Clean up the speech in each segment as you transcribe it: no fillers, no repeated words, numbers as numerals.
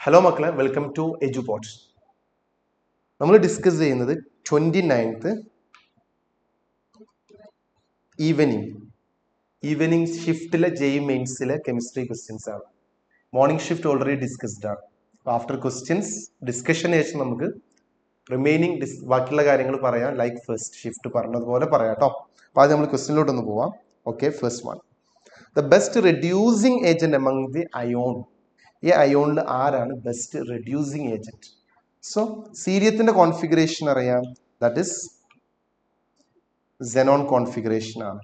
Hello മക്കളെ, welcome to എജുപോട്ട്. നമ്മൾ discuss ചെയ്യുന്നത് 29th ഈവനിങ് ഷിഫ്റ്റിലെ മെയിൻസിലെ കെമിസ്ട്രി ക്വസ്റ്റ്യൻസ് ആണ്. മോർണിംഗ് ഷിഫ്റ്റ് ഓൾറെഡി ഡിസ്കസ്ഡ് ആണ്. ആഫ്റ്റർ ക്വസ്റ്റ്യൻസ് ഡിസ്കഷന് ശേഷം നമുക്ക് റിമൈനിങ് ബാക്കിയുള്ള കാര്യങ്ങൾ പറയാം. ലൈക്ക് ഫസ്റ്റ് ഷിഫ്റ്റ് പറഞ്ഞതുപോലെ പറയാം കേട്ടോ. അപ്പോൾ ആദ്യം നമ്മൾ ക്വസ്റ്റ്യനിലോട്ടൊന്ന് പോവാം. Okay, first one, the best reducing agent among the ion. ഈ അയോണിൽ ആരാണ് ബെസ്റ്റ് റെഡ്യൂസിങ് ഏജന്റ്? സോ സീരിയത്തിന്റെ കോൺഫിഗറേഷൻ അറിയാം, ദാറ്റ് ഇസ് സെനോൺ കോൺഫിഗറേഷൻ ആണ്.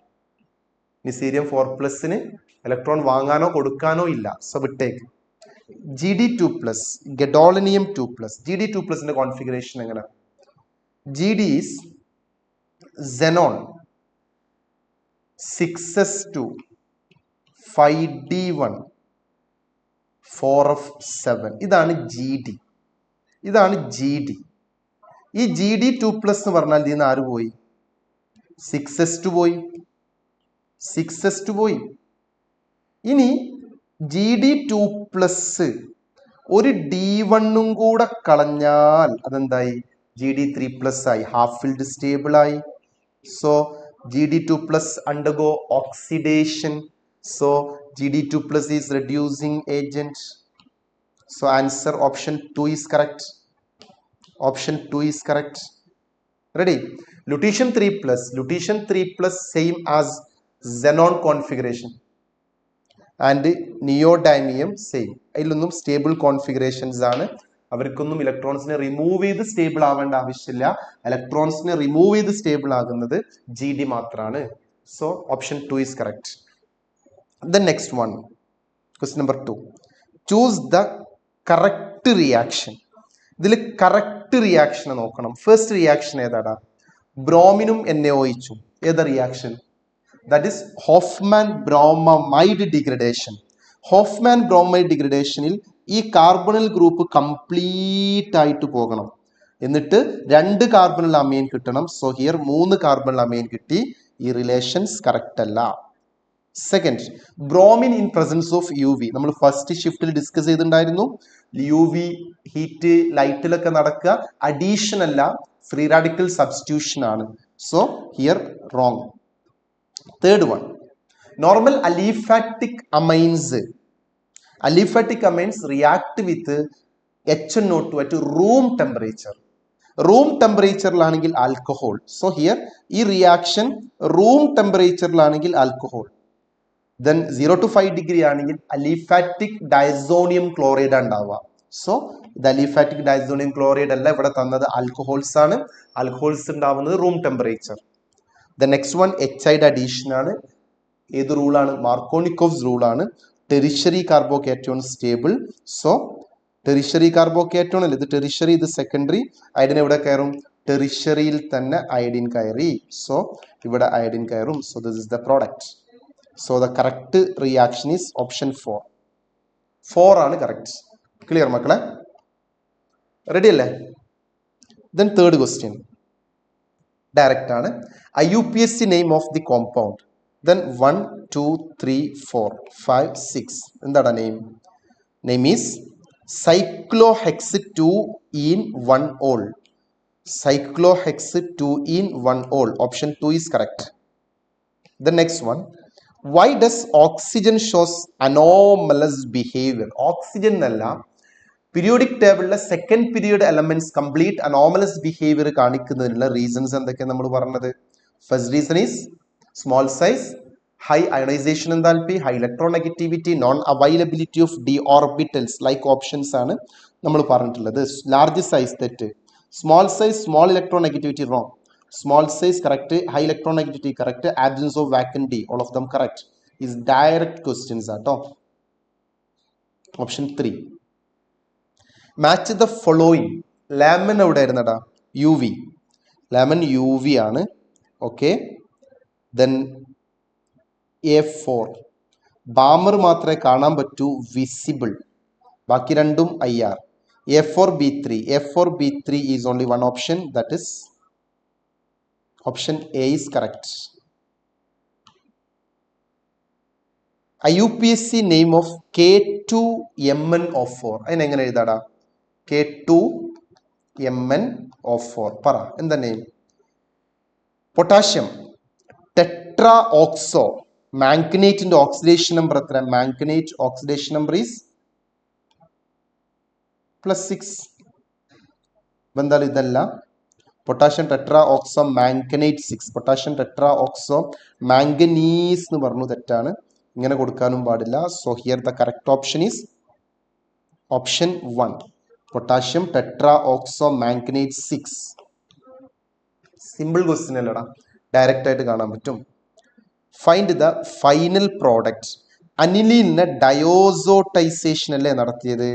ഇനി സീരിയം 4+ന് ഇലക്ട്രോൺ വാങ്ങാനോ കൊടുക്കാനോ ഇല്ല, സോ വിട്ടേക്ക്. Gd2+, ഗഡോളിനിയം 2+. Gd2+ന്റെ കോൺഫിഗറേഷൻ എങ്ങനെ? Gd is xenon 6s2 5d1 4f7. ഇതാണ് Gd. ഇതാണ് Gd. ഈ Gd2+ എന്ന് പറഞ്ഞാൽ ഇതിൽ നിന്ന് ആര് പോയി? 6s2 പോയി. 6s2 പോയി. ഇനി Gd2+ ഒരു D1 കൂടെ കളഞ്ഞാൽ അതെന്തായി? Gd3+ ആയി, ഹാഫ് ഫിൽഡ് സ്റ്റേബിൾ ആയി. So Gd2+ undergo oxidation. So Gd2+ is reducing agent. So answer option 2 is correct. Option 2 is correct. Ready? Lutetium 3+. Lutetium 3+ same as xenon configuration. And neodymium same. അതിലൊന്നും stable configurations ആണ്. അവർക്കൊന്നും ഇലക്ട്രോൺസിനെ remove ചെയ്ത് stable ആവേണ്ട ആവശ്യമില്ല. ഇലക്ട്രോൺസിനെ remove ചെയ്ത് stable ആകുന്നത് Gd മാത്രമാണ്. So option 2 is correct. The next one, question number 2. Choose the correct reaction. ഇതിൽ കറക്റ്റ് റിയാക്ഷൻ നോക്കണം. ഫസ്റ്റ് റിയാക്ഷൻ ഏതാടാ? ബ്രോമിനും NaOH. ഏതാ reaction? That is Hofmann bromide degradation. Hofmann bromide ഡിഗ്രഡേഷനിൽ ഈ കാർബണിൽ ഗ്രൂപ്പ് കംപ്ലീറ്റ് ആയിട്ട് പോകണം. എന്നിട്ട് 2 കാർബണിൽ അമീൻ കിട്ടണം. സോ ഹിയർ 3 കാർബണിൽ അമീൻ കിട്ടി. ഈ റിലേഷൻസ് കറക്റ്റ് അല്ല. Second, bromine in presence of UV. നമ്മൾ ഫസ്റ്റ് ഷിഫ്റ്റിൽ ഡിസ്കസ് ചെയ്തിട്ടുണ്ടായിരുന്നു. UV ഹീറ്റ് ലൈറ്റിലൊക്കെ നടക്കുക അഡീഷൻ അല്ല, ഫ്രീ റാഡിക്കൽ സബ്സ്റ്റിറ്റ്യൂഷൻ ആണ്. So here wrong. Third one, normal aliphatic amines. Aliphatic amines react with HNO2 at room temperature. Room ടെമ്പറേച്ചറിലാണെങ്കിൽ alcohol. So here ഈ reaction room ടെമ്പറേച്ചറിലാണെങ്കിൽ ആൽക്കഹോൾ. ദെൻ 0 to 5 ഡിഗ്രി ആണെങ്കിൽ aliphatic diazonium chloride ഉണ്ടാവുക. So ഇത് aliphatic diazonium chloride അല്ല, ഇവിടെ തന്നത് alcohols ആണ്. ആൽക്കഹോൾസ് ഉണ്ടാവുന്നത് room temperature. The next one എച്ചൈഡ് അഡീഷൻ ആണ്. ഏത് റൂളാണ്? മാർക്കോണിക്കോവ്സ് റൂളാണ്. Tertiary carbocation stable. So tertiary carbocation അല്ല, ഇത് ടെറിഷറി, ഇത് സെക്കൻഡറി. അയഡിൻ എവിടെ കയറും? ടെറിഷറിയിൽ തന്നെ അയഡിൻ കയറി. സോ ഇവിടെ അയഡിൻ കയറും. So this is the product. So the correct reaction is option 4. 4 ആണ് കറക്റ്റ്. ക്ലിയർ മക്കളെ? റെഡി അല്ലേ? ദെൻ തേർഡ് ക്വസ്റ്റ്യൻ ഡയറക്റ്റ് ആണ്. IUPAC name of the compound. Then 1 2 3 4 5 6. എന്താണ് name? Name is cyclohexane-2-ene-1-ol. cyclohexane-2-ene-1-ol. Option 2 is correct. The next one, why does oxygen shows anomalous behavior? Oxygen എന്നല്ല, periodic ടേബിളിലെ second period elements complete anomalous behaviour കാണിക്കുന്നതിനുള്ള reasons എന്തൊക്കെയാണ് നമ്മൾ പറഞ്ഞത്? First reason is small size, high ionization enthalpy, high electronegativity, non availability of d orbitals like options ആണ് നമ്മൾ പറഞ്ഞിട്ടുള്ളത്. Large size തെറ്റ്, small size small electronegativity wrong, small size correct, high electronegativity correct, absence of vacant d all of them correct. Is direct questions ആട്ടോ. Option 3. Match the following. ലാമൻ എവിടെ ആയിരുന്നടാ? UV. Lamine UV ആണ്. Okay, then A4. Balmer മാത്രമേ കാണാൻ പറ്റൂ, visible. ബാക്കി രണ്ടും IR. A4B3. A4B3 is only one option, that is option A is correct. IUPAC name of K2MnO4 അതിനെങ്ങനെ എഴുതാടാ? K2MnO4 പറ, എന്താ നെയിം? പൊട്ടാഷ്യം ടെട്രാ ഓക്സോ, മാംഗനേറ്റിന്റെ ഓക്സിഡേഷൻ നമ്പർ എത്ര? Manganate oxidation number is +6. എന്തായാലും ഇതല്ല. Potassium tetra oxo manganate 6, potassium tetra oxo manganese എന്ന് പറഞ്ഞു, തെറ്റാണ്, ഇങ്ങനെ കൊടുക്കാനും പാടില്ല. So here the correct option is option 1, potassium tetra oxo manganate 6. Simple question അല്ലടാ, ഡയറക്റ്റ് ആയിട്ട് കാണാൻ പറ്റും. Find the final product. അനിലീനിന്റെ ഡയോസോട്ടൈസേഷൻ അല്ലേ നടത്തിയത്?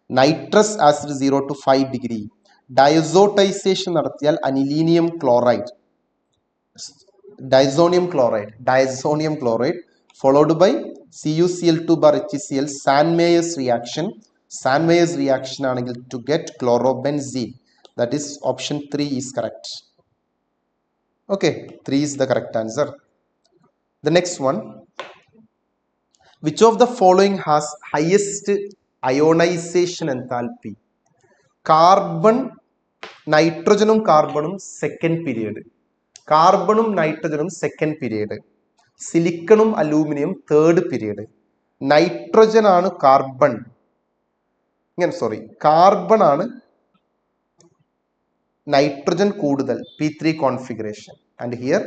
Nitrous acid 0 to 5 degree. Diazotization നടത്തിയാൽ anilinium chloride, diazonium chloride followed by CuCl2/HCl, Sandmeyer's reaction ആണെങ്കിൽ to get chlorobenzene. That is option 3 is correct. Okay, 3 is the correct answer. The next one, which of the following has highest ionization enthalpy? Carbon, നൈട്രജനും കാർബണും second period, കാർബണും നൈട്രജനും second period, സിലിക്കണും aluminium third period. Nitrogen ആണ് carbon, carbon ആണ് nitrogen കൂടുതൽ, P3 configuration. And here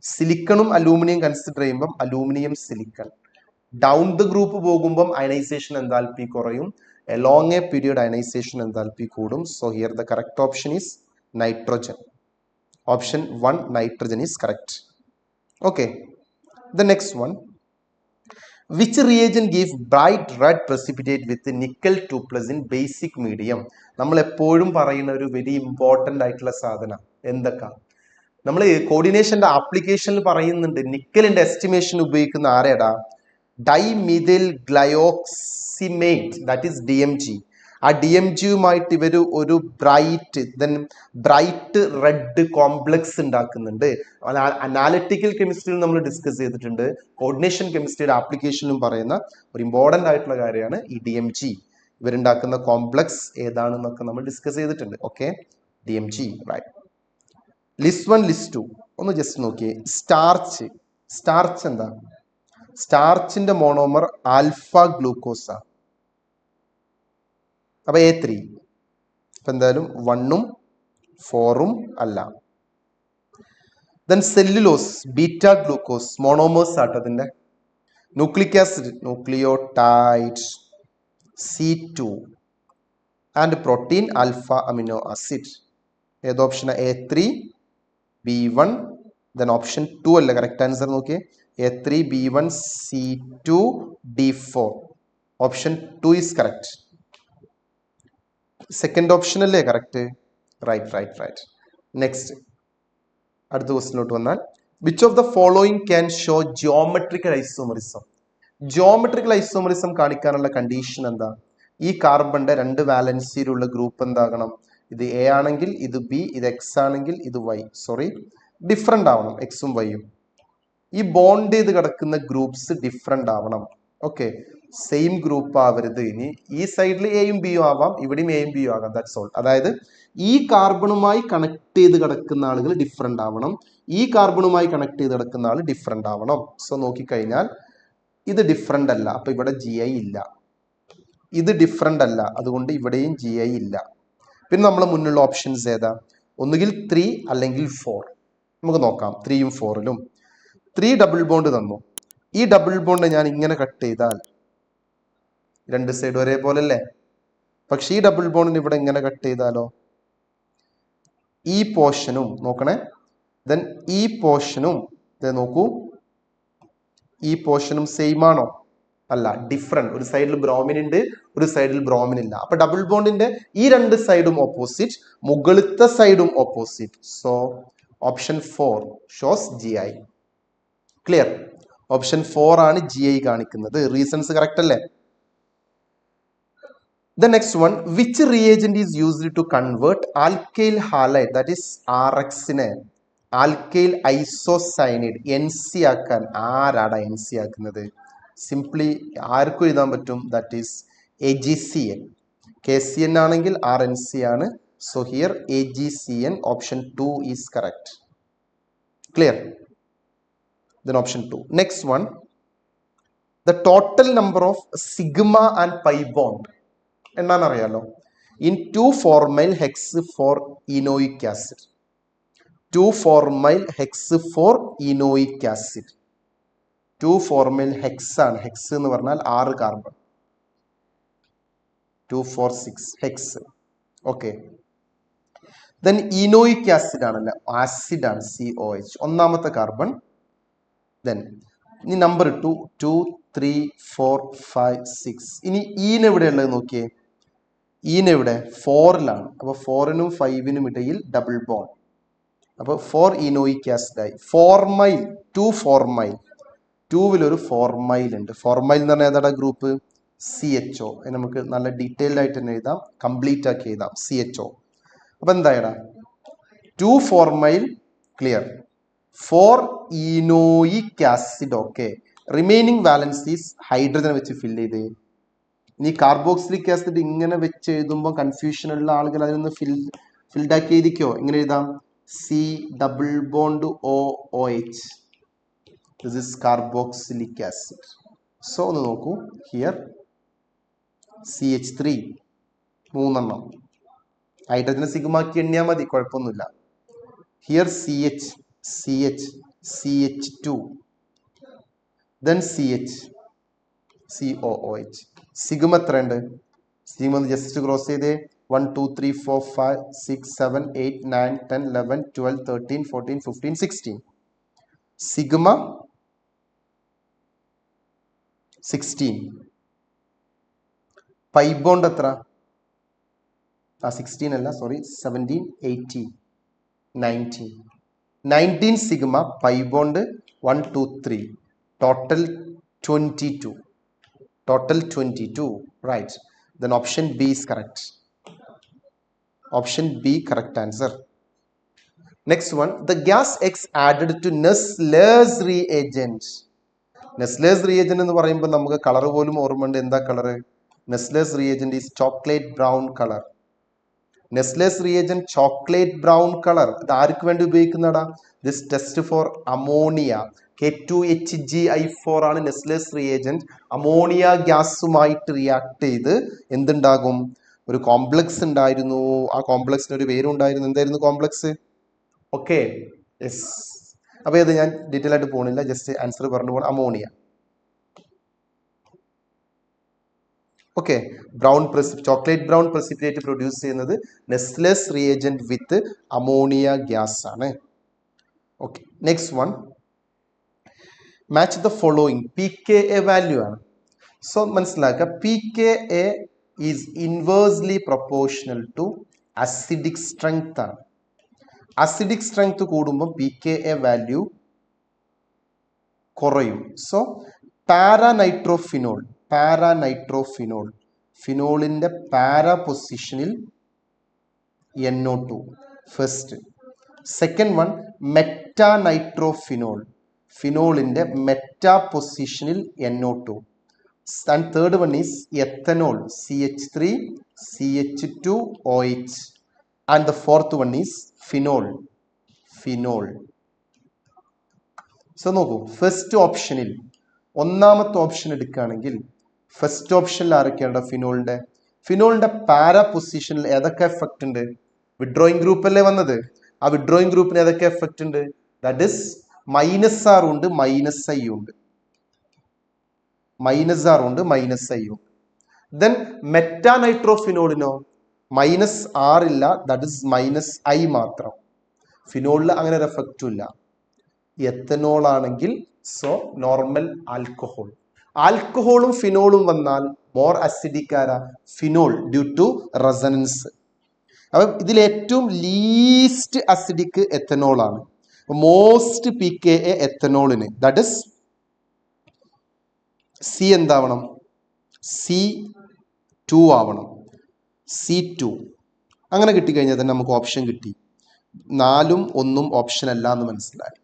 സിലിക്കണും aluminium consider ചെയ്യുമ്പം aluminium silicon. Down the group പോകുമ്പം അയനൈസേഷൻ എൻതാൽപ്പി കുറയും, along a period ionization enthalpy കൂടും. So here the correct option is nitrogen. Option 1 nitrogen is correct. Okay, the next one, which reagent give bright red precipitate with nickel 2+ in basic medium? നമ്മൾ എപ്പോഴും പറയുന്ന ഒരു very important ആയിട്ടുള്ള സാധനം എന്തൊക്കെ? നമ്മൾ കോർഡിനേഷന്റെ ആപ്ലിക്കേഷനിൽ പറയുന്നുണ്ട്, നിക്കലിന്റെ എസ്റ്റിമേഷൻ ഉപയോഗിക്കുന്ന ആരേടാ? ഡൈമിഥൈൽ ഗ്ലയോക്സിമേറ്റ്, ദാറ്റ് ഈസ് DMG. ആ DMGയുമായിട്ട് ഇവർ ഒരു ബ്രൈറ്റ് റെഡ് കോംപ്ലക്സ് ഉണ്ടാക്കുന്നുണ്ട്. അനാലിറ്റിക്കൽ കെമിസ്ട്രിയിൽ നമ്മൾ ഡിസ്കസ് ചെയ്തിട്ടുണ്ട്, കോർഡിനേഷൻ കെമിസ്ട്രിയുടെ ആപ്ലിക്കേഷനിലും പറയുന്ന ഒരു ഇമ്പോർട്ടൻ്റ് ആയിട്ടുള്ള കാര്യമാണ് ഈ DMG. ഇവരുണ്ടാക്കുന്ന കോംപ്ലക്സ് ഏതാണെന്നൊക്കെ നമ്മൾ ഡിസ്കസ് ചെയ്തിട്ടുണ്ട്. Okay, DMG, right. List 1 list 2 ഒന്ന് ജസ്റ്റ് നോക്കിയേ. സ്റ്റാർച്ച് എന്താ? സ്റ്റാർച്ചിന്റെ മോണോമർ ആൽഫ ഗ്ലൂക്കോസ. അപ്പൊ A3. അപ്പൊ എന്തായാലും 1ഉം 4ഉം അല്ല. Then cellulose beta glucose, monomers ആട്ടോ അതിന്റെ. Nucleic acid nucleotide C2 and protein alpha amino acid. ഏത് ഓപ്ഷനാ? A3 B1. ദെൻ ഓപ്ഷൻ 2 അല്ല കറക്റ്റ് ആൻസർ. നോക്കിയേ, A3 B1 C2 D4. Option 2 is correct. Second option അല്ലേ കറക്റ്റ്? റൈറ്റ്. നെക്സ്റ്റ്, അടുത്ത ക്വസ്റ്റിനോട്ട് വന്നാൽ, which of the following can show geometrical isomerism? Geometrical isomerism കാണിക്കാനുള്ള condition എന്താ? ഈ കാർബണിന്റെ 2 വാലൻസിയിലുള്ള ഗ്രൂപ്പ് എന്താകണം? ഇത് A ആണെങ്കിൽ ഇത് B, ഇത് X ആണെങ്കിൽ ഇത് Y. ഡിഫറെന്റ് ആവണം എക്സും വൈയും. ഈ ബോണ്ട് ചെയ്ത് കിടക്കുന്ന ഗ്രൂപ്പ്സ് ഡിഫറെന്റ് ആവണം. ഓക്കെ, സെയിം ഗ്രൂപ്പ് ആവരുത്. ഇനി ഈ സൈഡിൽ എയും ബിയും ആവാം, ഇവിടെയും എയും ബിയും ആകാം, ദാറ്റ്സ് ഓൾ. അതായത് ഈ കാർബണുമായി കണക്ട് ചെയ്ത് കിടക്കുന്ന ആളുകൾ ഡിഫറെന്റ് ആവണം, ഈ കാർബണുമായി കണക്ട് ചെയ്ത് കിടക്കുന്ന ആൾ ഡിഫറെന്റ് ആവണം. സോ നോക്കിക്കഴിഞ്ഞാൽ ഇത് ഡിഫറെന്റ് അല്ല, അപ്പൊ ഇവിടെ GI ഇല്ല. ഇത് ഡിഫറെന്റ് അല്ല, അതുകൊണ്ട് ഇവിടെയും GI ഇല്ല. പിന്നെ നമ്മളെ മുന്നിലുള്ള ഓപ്ഷൻസ് ഏതാ? ഒന്നുകിൽ 3 അല്ലെങ്കിൽ 4. നമുക്ക് നോക്കാം. 3യും 4ലും 3 ഡബിൾ ബോണ്ട് തന്നു. ഈ ഡബിൾ ബോണ്ട് ഞാൻ ഇങ്ങനെ കട്ട് ചെയ്താൽ 2 സൈഡ് ഒരേപോലെ അല്ലേ? പക്ഷെ ഈ ഡബിൾ ബോണ്ടിന് ഇവിടെ ഇങ്ങനെ കട്ട് ചെയ്താലോ? ഈ പോർഷനും നോക്കണേ, ദെൻ ഈ പോർഷനും നോക്കൂ, ഈ പോർഷനും സെയിം ആണോ? അല്ല, ഡിഫറെന്റ്. ഒരു സൈഡിൽ ബ്രോമിൻ ഉണ്ട്, ഒരു സൈഡിൽ ബ്രോമിൻ ഇല്ല. അപ്പൊ ഡബിൾ ബോണ്ടിന്റെ ഈ 2 സൈഡും ഓപ്പോസിറ്റ്, മുകളിലത്തെ സൈഡും opposite. So option 4 shows GI. Clear? Option 4 ആണ് GI കാണിക്കുന്നത്. റീസൺസ് കറക്റ്റ് അല്ലേ? The next one, which reagent is used to convert alkyl halide, that is RX നെ alkyl isocyanide NC ആക്കാൻ? ആരാടാ NC ആക്കുന്നത്? സിംപ്ലി ആർക്കും എഴുതാൻ പറ്റും, ദാറ്റ് ഈസ് AgCN. KCN ആണെങ്കിൽ RNC ആണ്. So here AgCN option 2 is correct. Clear? Then option 2. Next one, the total number of sigma and pi bond എന്നാണ് അറിയാലോ. In 2-formyl hex for enoic acid. 2-formyl hex for enoic acid. 2-formyl hex ആണ്. Hex എന്ന് പറഞ്ഞാൽ 6 carbon. 246 hex. Okay. Then enoic acid ആണല്ലോ, acid ആണ്, COH, ഒന്നാമത്തെ carbon. Then ഇനി number 2, 2, 3, 4, 5, 6. ഇനി ഈന് എവിടെയുള്ളത് നോക്കിയേ. ഈന് എവിടെ? 4ലാണ്. അപ്പോൾ 4നും 5നും ഇടയിൽ ഡബിൾ ബോണ്ട്. അപ്പോൾ 4 ഇനോയിക് ആസിഡായി. Formyl, 2 formyl. 2വിലൊരു ഫോർമൈൽ ഉണ്ട്. ഫോർമൈൽ എന്ന് പറഞ്ഞാൽ ഏതാ ഗ്രൂപ്പ്? CHO. നമുക്ക് നല്ല ഡീറ്റെയിൽഡ് ആയിട്ട് തന്നെ എഴുതാം, കംപ്ലീറ്റ് ആക്കി എഴുതാം, CHO. അപ്പം എന്തായടാ? 2 formyl clear, 4 enoic acid. Okay. Remaining valencies hydrogen വെച്ച് ഫില്ല് ചെയ്ത്. ഇനി കാർബോക്സിലിക് ആസിഡ് ഇങ്ങനെ വെച്ച് എഴുതുമ്പോൾ കൺഫ്യൂഷൻ ഉള്ള ആളുകൾ അതിനൊന്ന് ഫിൽഡാക്കി എഴുതിക്കോ. ഇങ്ങനെ എഴുതാം, C double bond OH. This is carboxylic acid. So ഒന്ന് നോക്കൂ, ഹിയർ CH3 3 ഹൈഡ്രജനെ സിഗ്മാക്കി എണ്ണിയാൽ മതി, കുഴപ്പമൊന്നുമില്ല. Here CH2, then COOH. Sigma എത്ര ഉണ്ട്? സിഗ്മ ജസ്റ്റ് ക്രോസ് ചെയ്തേ. 1, 2, 3, 4, 5, 6, 7, 8, 9, 10, 11, 12, 13, 14, 15, 16. സിഗ്മ 16. പൈ ബോണ്ട് എത്ര? 16 അല്ല, sorry, 17, 18, 19. 19 sigma, pi bond 1, 2, 3. Total 22. Total 22, right? Then option B is correct. Option B correct answer. Next one, the gas X added to Nestlé's reagent. Nestlé's reagent എന്ന് പറയുമ്പോൾ നമുക്ക് colour പോലും ഓർമ്മയുണ്ട്. എന്താ colour? Nestlé's reagent is chocolate brown color. Nestlé's reagent chocolate brown color. ഇത് ആർക്ക് വേണ്ടി ഉപയോഗിക്കുന്നതാ? This test for ammonia. K2HgI4 ആണ് Nessler's reagent. Ammonia ഗ്യാസുമായിട്ട് react ചെയ്ത് എന്തുണ്ടാകും? ഒരു കോംപ്ലക്സ് ഉണ്ടായിരുന്നു. ആ കോംപ്ലക്സിന് ഒരു പേരുണ്ടായിരുന്നു. എന്തായിരുന്നു കോംപ്ലക്സ്? Okay, yes. അപ്പോൾ ഇത് ഞാൻ ഡീറ്റെയിൽ ആയിട്ട് പോകണില്ല, ജസ്റ്റ് ആൻസർ പറഞ്ഞു പോകണം. Ammonia. Okay. Chocolate brown precipitate produce ചെയ്യുന്നത് Nessler's reagent with ammonia gas ആണ്. Okay. Next one, match the following. pKa value ആണ്. സോ മനസ്സിലാക്കുക, pKa is inversely proportional to acidic strength ആണ്. അസിഡിക് സ്ട്രെങ്ത് കൂടുമ്പോൾ pKa value കുറയും. So paranitrophenol, ഫിനോളിന്റെ para പൊസിഷനിൽ NO2 first. Second one metanitrophenol, ഫിനോളിന്റെ meta പൊസിഷനിൽ NO2. And third one is ethanol, CH3 CH2OH. And the fourth one is phenol. So നോക്കൂ, first ഓപ്ഷനിൽ ഒന്നാമത്തെ ഓപ്ഷൻ എടുക്കുകയാണെങ്കിൽ ഫസ്റ്റ് ഓപ്ഷനിൽ ആരൊക്കെയാണ്? ഫിനോളിന്റെ പാരാ പൊസിഷനിൽ ഏതൊക്കെ എഫക്റ്റ് ഉണ്ട്? വിഡ്രോയിങ് ഗ്രൂപ്പ് അല്ലേ വന്നത്. ആ വിഡ്രോയിങ് ഗ്രൂപ്പിന് ഏതൊക്കെ എഫക്റ്റ് ഉണ്ട്? ദാറ്റ് ഇസ് -R ഉണ്ട്, -I ഉണ്ട്. -R ഉണ്ട്, -I ഉണ്ട്. ദെൻ മെറ്റാനൈട്രോഫിനോളിനോ -R ഇല്ല, ദാറ്റ് ഇസ് -I മാത്രം. ഫിനോളിൽ അങ്ങനെ ഒരു എഫക്റ്റും ഇല്ല. എത്തനോൾ ആണെങ്കിൽ സോ നോർമൽ ആൽക്കഹോൾ. ആൽക്കഹോളും ഫിനോളും വന്നാൽ മോർ അസിഡിക് ആരാ? Phenol, due to resonance. അപ്പം ഇതിൽ ഏറ്റവും ലീസ്റ്റ് അസിഡിക് എത്തനോൾ ആണ്. മോസ്റ്റ് pKa എത്തനോളിന്, ദാറ്റ് ഇസ് സി എന്താവണം? C2 ആവണം. C2 അങ്ങനെ കിട്ടിക്കഴിഞ്ഞാൽ തന്നെ നമുക്ക് ഓപ്ഷൻ കിട്ടി. 4ഉം 1ഉം ഓപ്ഷൻ അല്ല എന്ന് മനസ്സിലായി.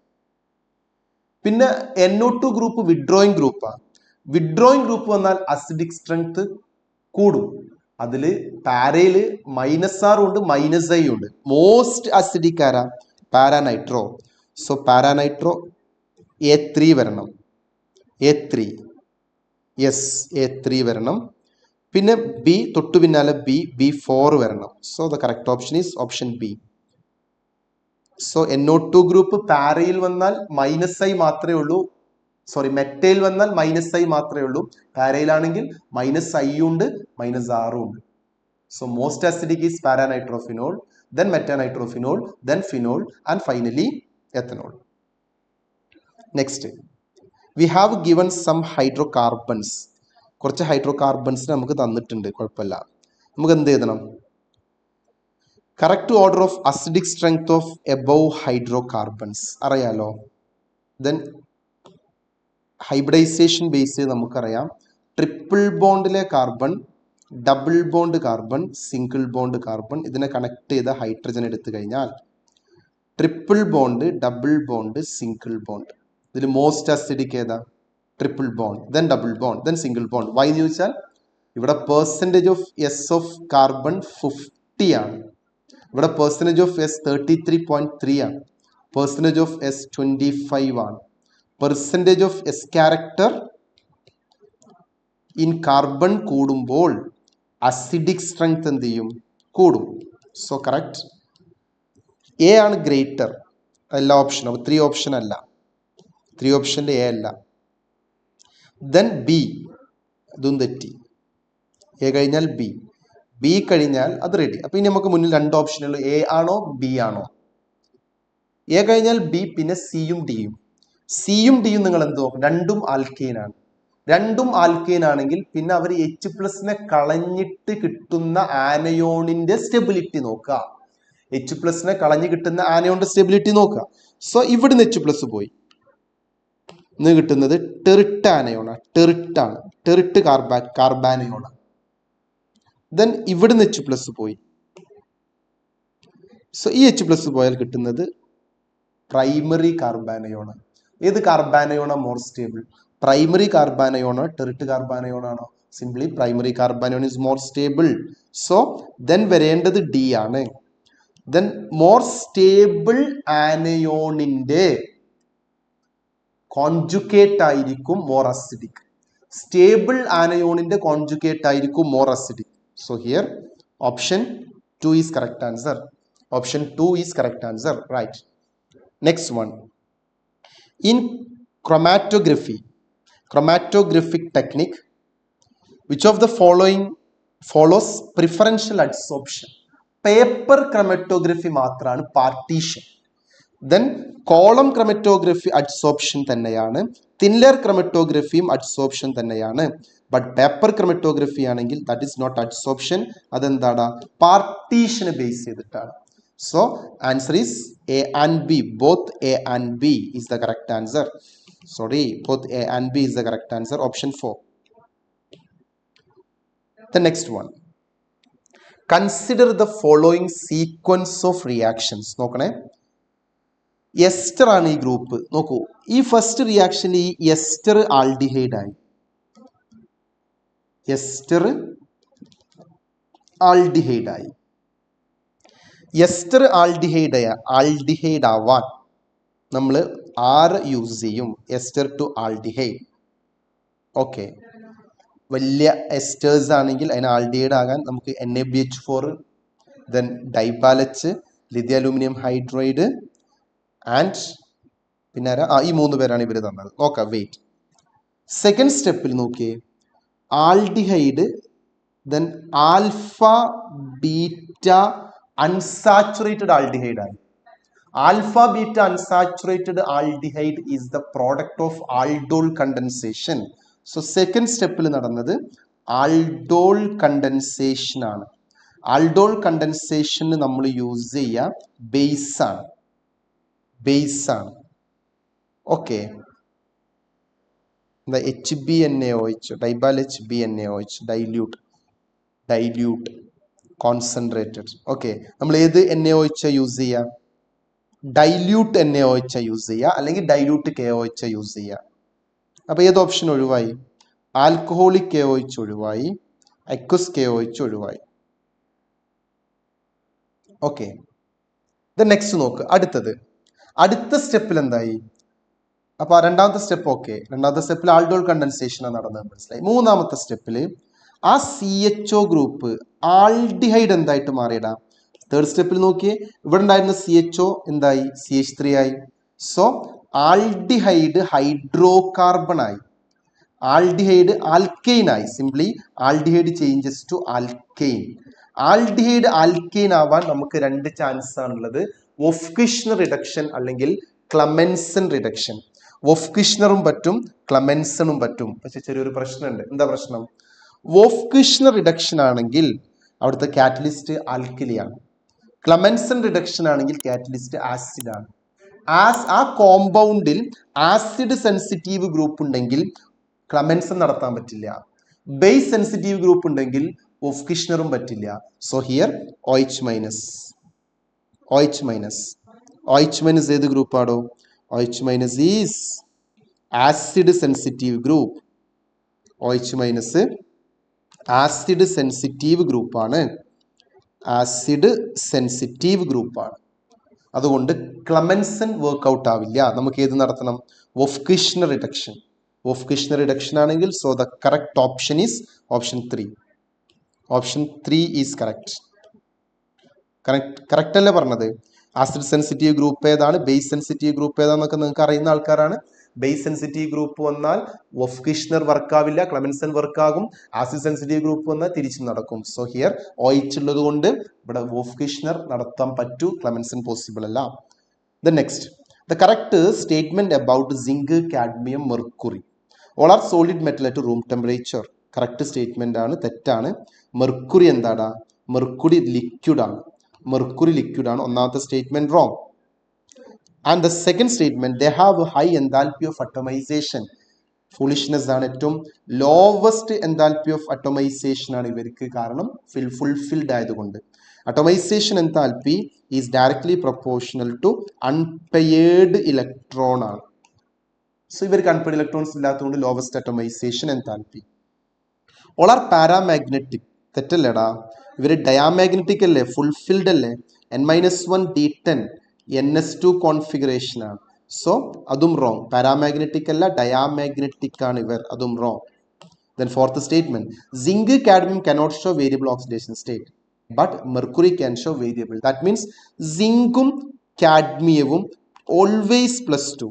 പിന്നെ NO2 ഗ്രൂപ്പ് വിഡ്രോയിങ് ഗ്രൂപ്പാണ്. വിഡ്രോയിങ് ഗ്രൂപ്പ് വന്നാൽ അസിഡിക് സ്ട്രെങ്ത് കൂടും. അതിൽ പാരയിൽ -R ഉണ്ട് -I ഉണ്ട്. മോസ്റ്റ് അസിഡിക് ആരാ? പാരാനൈട്രോ. സോ പാരാനൈട്രോ A3 വരണം. A3 യെസ് A3 വരണം. പിന്നെ ബി തൊട്ടു പിന്നാലെ B4 വരണം. So the correct option is option B. So NO2 group പാരയിൽ വന്നാൽ -I മാത്രമേ ഉള്ളൂ. സോറി, മെറ്റയിൽ വന്നാൽ -I മാത്രമേ ഉള്ളൂ. പാരയിലാണെങ്കിൽ -I ഉണ്ട് -R ഉണ്ട്. So most acidic is paranitrophenol, then metanitrophenol, then phenol and finally ethanol. Next we have given some hydrocarbons. കുറച്ച് ഹൈഡ്രോകാർബൺസ് നമുക്ക് തന്നിട്ടുണ്ട്, കുഴപ്പമില്ല. നമുക്ക് എന്ത് എഴുതണം? Correct order of acidic strength of above hydrocarbons അറിയാലോ. ദെൻ ഹൈബ്രിഡൈസേഷൻ ബേസ് നമുക്കറിയാം. ട്രിപ്പിൾ ബോണ്ടിലെ carbon, double bond carbon, single bond carbon, ഇതിനെ കണക്ട് ചെയ്ത ഹൈഡ്രജൻ എടുത്തു കഴിഞ്ഞാൽ triple bond, double bond, single bond. ഇതിൽ മോസ്റ്റ് അസിഡിക് ഏതാ? Triple bond, then double bond, then single bond. Why എന്ന് ചോദിച്ചാൽ ഇവിടെ percentage of S of carbon 50 ആണ്. ഇവിടെ പെർസെൻറ്റേജ് ഓഫ് എസ് 33.3 ആണ്. പെർസെൻറ്റേജ് ഓഫ് എസ് 25 ആണ്. Percentage of S character in carbon കൂടുമ്പോൾ അസിഡിക് സ്ട്രെങ്ത് എന്ത് ചെയ്യും? കൂടും. സോ കറക്റ്റ് എ ആണ് ഗ്രേറ്റർ എല്ലാ ഓപ്ഷനും. അപ്പോൾ 3 ഓപ്ഷൻ അല്ല, 3 ഓപ്ഷൻ്റെ എ അല്ല. ദെൻ ബി, ഇതും തെറ്റി. എ കഴിഞ്ഞാൽ ബി, ബി കഴിഞ്ഞാൽ അത് റെഡി. അപ്പോൾ ഇനി നമുക്ക് മുന്നിൽ 2 ഓപ്ഷനുള്ളൂ. എ ആണോ ബി ആണോ? എ കഴിഞ്ഞാൽ ബി, പിന്നെ സിയും ഡിയും. സിയും ഡിയും നിങ്ങൾ എന്ത് നോക്കും? രണ്ടും ആൽക്കെയിനാണ്. രണ്ടും ആൽക്കെയിൻ ആണെങ്കിൽ പിന്നെ അവർ H+നെ കളഞ്ഞിട്ട് കിട്ടുന്ന ആനയോണിന്റെ സ്റ്റെബിലിറ്റി നോക്കുക. H+നെ കളഞ്ഞ് കിട്ടുന്ന ആനയോണിന്റെ സ്റ്റെബിലിറ്റി നോക്കുക. സോ ഇവിടുന്ന് H+ പോയി, ഇന്ന് കിട്ടുന്നത് ടെറിട്ട് ആനയോണാണ്. ടെറിട്ടാണ്, ടെറിട്ട് കാർബാനയോണാണ്. ദെൻ ഇവിടുന്ന് H+ പോയി. സോ ഈ H+ പോയാൽ കിട്ടുന്നത് പ്രൈമറി കാർബാനയോണ്. ഏത് കാർബാനയോണ മോർ സ്റ്റേബിൾ? പ്രൈമറി കാർബാനയോണോ ടെറിട്ട് കാർബാനയോണാണോ? Simply primary carbanion is more stable. So then വരേണ്ടത് ഡി ആണ്. ദെൻ മോർ സ്റ്റേബിൾ ആനയോണിന്റെ കോൺജുഗേറ്റ് ആയിരിക്കും മോർ അസിഡിക്. സ്റ്റേബിൾ ആനയോണിന്റെ കോൺജുഗേറ്റ് ആയിരിക്കും more acidic. So here option 2 is correct answer. Option 2 is correct answer. Right. Next one. In chromatographic technique, which of the following follows preferential adsorption? Paper chromatography മാത്രമാണ് partition. Then column chromatography adsorption തന്നെയാണ്. തിൻലെയർ ക്രമറ്റോഗ്രഫിയും adsorption തന്നെയാണ്. But paper chromatography ആണെങ്കിൽ that is not adsorption. അതെന്താണ്? പാർട്ടീഷനെ base ചെയ്തിട്ടാണ്. So answer is A and B. Both A and B is the correct answer. Sorry, both A and B is the correct answer. Option 4. The next one. Consider the following sequence of reactions. നോക്കണേ, ester ആണ് ഈ ഗ്രൂപ്പ്. നോക്കൂ, ഈ first reaction ഈ ester aldehyde ആയി. Ester aldehyde ആയി. Ester aldehyde ആവാൻ നമ്മൾ R യൂസ് ചെയ്യും. Ester to aldehyde. ഓക്കെ, വലിയ എസ്റ്റേഴ്സ് ആണെങ്കിൽ അതിന് ആൽഡിഹൈഡ് ആകാൻ നമുക്ക് NaBH4, ദെൻ ഡൈബാലച്ച്, ലിഥിയം അലൂമിനിയം ഹൈഡ്രൈഡ് ആൻഡ് പിന്നെ ഈ 3 പേരാണ് ഇവർ തന്നത്. നോക്കാം, വെയിറ്റ്. സെക്കൻഡ് സ്റ്റെപ്പിൽ നോക്കിയേ, aldehyde, then alpha beta unsaturated aldehyde ആണ്. Alpha beta unsaturated aldehyde is the product of aldol condensation. So second സ്റ്റെപ്പിൽ നടന്നത് ആൾഡോൾ കണ്ടൻസേഷൻ ആണ്. ആൾഡോൾ കണ്ടൻസേഷന് നമ്മൾ യൂസ് ചെയ്യുക ബേസ് ആണ്. ഓക്കെ, എന്താ HbNaOH, ഡൈബാൽ HbNaOH, ഡൈല്യൂട്ട് കോൺസെൻട്രേറ്റഡ്. ഓക്കെ, നമ്മൾ ഏത് NaOH യൂസ് ചെയ്യുക? ഡൈല്യൂട്ട് NaOH യൂസ് ചെയ്യുക, അല്ലെങ്കിൽ ഡൈല്യൂട്ട് KOH യൂസ് ചെയ്യുക. അപ്പോൾ ഏത് ഓപ്ഷൻ ഒഴിവായി? ആൽക്കഹോളിക് KOH ഒഴിവായി, അക്വസ് KOH ഒഴിവായി. ഓക്കെ, നെക്സ്റ്റ് നോക്ക്. അടുത്ത സ്റ്റെപ്പിൽ എന്തായി? അപ്പൊ രണ്ടാമത്തെ സ്റ്റെപ്പ് ഓക്കെ, രണ്ടാമത്തെ സ്റ്റെപ്പിൽ ആൾഡോൾ കണ്ടൻസേഷൻ നടന്നത് മനസ്സിലായി. മൂന്നാമത്തെ സ്റ്റെപ്പിൽ ആ CHO ഗ്രൂപ്പ് ആൾഡിഹൈഡ് എന്തായിട്ട് മാറിയിടാം? തേർഡ് സ്റ്റെപ്പിൽ നോക്കിയേ, ഇവിടെ ഉണ്ടായിരുന്ന CHO എന്തായി? CH3 ആയി. സോ ആൾഡിഹൈഡ് ഹൈഡ്രോ കാർബൺ ആയി, ആൾഡിഹൈഡ് ആൽക്കെയിൻ ആയി. Simply aldehyde changes to alkane. Aldehyde alkane ആവാൻ നമുക്ക് രണ്ട് ചാൻസ് ആണുള്ളത്, വോഫ്കിഷ്ണർ റിഡക്ഷൻ അല്ലെങ്കിൽ ക്ലമൻസൺ റിഡക്ഷൻ. വോഫ്കിഷ്ണറും പറ്റും, ക്ലമൻസണും പറ്റും. പക്ഷെ ചെറിയൊരു പ്രശ്നമുണ്ട്. എന്താ പ്രശ്നം? വോഫ്കിഷ്ണർ റിഡക്ഷൻ ആണെങ്കിൽ അവിടുത്തെ കാറ്റലിസ്റ്റ് ആൽക്കലിയാണ്. ക്ലമൻസൺ റിഡക്ഷൻ ആണെങ്കിൽ കാറ്റലിസ്റ്റ് ആസിഡ് ആണ്. ആ കോമ്പൗണ്ടിൽ ആസിഡ് സെൻസിറ്റീവ് ഗ്രൂപ്പ് ഉണ്ടെങ്കിൽ ക്ലമൻസൺ നടത്താൻ പറ്റില്ല. ബേസ് സെൻസിറ്റീവ് ഗ്രൂപ്പ് ഉണ്ടെങ്കിൽ വോഫ്കിഷ്ണറും പറ്റില്ല. So here OH minus. OH minus. OH minus ഏത് ഗ്രൂപ്പാണോ? OH minus is acid sensitive group. OH minus acid sensitive ഗ്രൂപ്പാണ്. ആസിഡ് സെൻസിറ്റീവ് ഗ്രൂപ്പാണ്. അതുകൊണ്ട് ക്ലമൻസൺ വർക്ക്ഔട്ട് ആവില്ല. നമുക്ക് ഏത് നടത്തണം? വോഫ്കിഷ്ണർ റിഡക്ഷൻ. വോഫ്കിഷ്ണർ റിഡക്ഷൻ ആണെങ്കിൽ so the correct option is option 3. Option 3 is correct. Correct അല്ലേ പറഞ്ഞത്? ആസിഡ് സെൻസിറ്റീവ് ഗ്രൂപ്പ് ഏതാണ്, ബേസ് സെൻസിറ്റീവ് ഗ്രൂപ്പ് ഏതാന്നൊക്കെ നിങ്ങൾക്ക് അറിയുന്ന ആൾക്കാരാണ്. ബേസ് സെൻസിറ്റീവ് ഗ്രൂപ്പ് വന്നാൽ വോഫ്കിഷ്ണർ വർക്ക് ആവില്ല, ക്ലമൻസൺ വർക്ക് ആകും. ആസിഡ് സെൻസിറ്റീവ് ഗ്രൂപ്പ് വന്നാൽ തിരിച്ചു നടക്കും. സോ ഹിയർ OH ഉള്ളത് കൊണ്ട് ഇവിടെ വോഫ്കിഷ്ണർ നടത്താൻ പറ്റൂ, ക്ലമൻസൺ പോസിബിൾ അല്ല. Next, the correct statement about zinc, cadmium, mercury all are solid metal at room temperature. Correct statement ആണ്, തെറ്റാണ്. മെർക്കുറി എന്താടാ? മെർക്കുറി ലിക്വിഡ് ആണ്. മെർക്കുറി ലിക്വിഡ് ആണ്. ഒന്നാമത്തെ statement wrong. And the second statement, they have high enthalpy of atomization. Foolishness ആണ്. ഏറ്റവും lowest enthalpy of atomisation ആണ് ഇവർക്ക്, കാരണം ഫുൾഫിൽഡ് ആയതുകൊണ്ട്. Atomisation enthalpy is directly proportional to unpaired electron ആണ്. സോ ഇവർക്ക് അൺപെയർഡ് ഇലക്ട്രോൺസ് ഇല്ലാത്തതുകൊണ്ട് lowest atomisation enthalpy. All are paramagnetic. തെറ്റല്ലേടാ? ഇവര് ഡയാമാഗ്നറ്റിക് അല്ലേ, ഫുൾഫിൽഡ് അല്ലേ. N-1 D10 NS2 കോൺഫിഗറേഷൻ ആണ്. സോ അതും റോങ്. പാരാമാഗ്നറ്റിക് അല്ല, ഡയാമാഗ്നറ്റിക് ആണ് ഇവർ, അതും wrong. Then fourth statement, zinc, cadmium cannot show variable oxidation state, but mercury can show variable. That means സിങ്കും കാഡ്മിയവും ഓൾവേസ് +2,